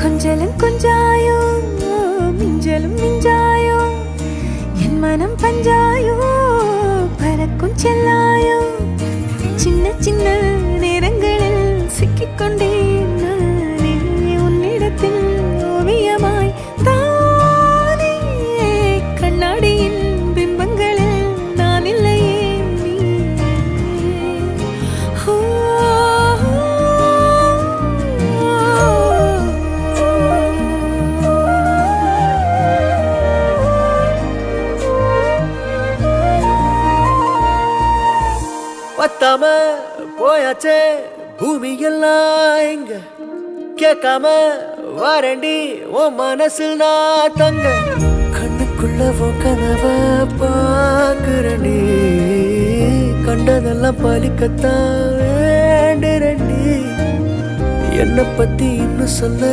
கொஞ்சலும் கொஞ்சாயோ மிஞ்சலும் மிஞ்சாயோ என் மனம் பஞ்சாயோ பறக்கும் செல்லாயோ சின்ன சின்ன நேரங்களில் சிக்கிக்கொண்டேன் நானே உன்னிடத்தில் ஓவியமாய் தானே கண்ணாடியின் பிம்பங்களில் நான் இல்லையே பத்தாம போயாச்சே பூமி எல்லாம் இங்க கேட்காம வாரண்டி உன் மனசில் நான் தங்க கண்ணுக்குள்ள உன் கனவ பாக்குறண்டி கண்டதெல்லாம் பலிக்கத்தான் வேண்டுறண்டி என்னை பத்தி இன்னும் சொல்ல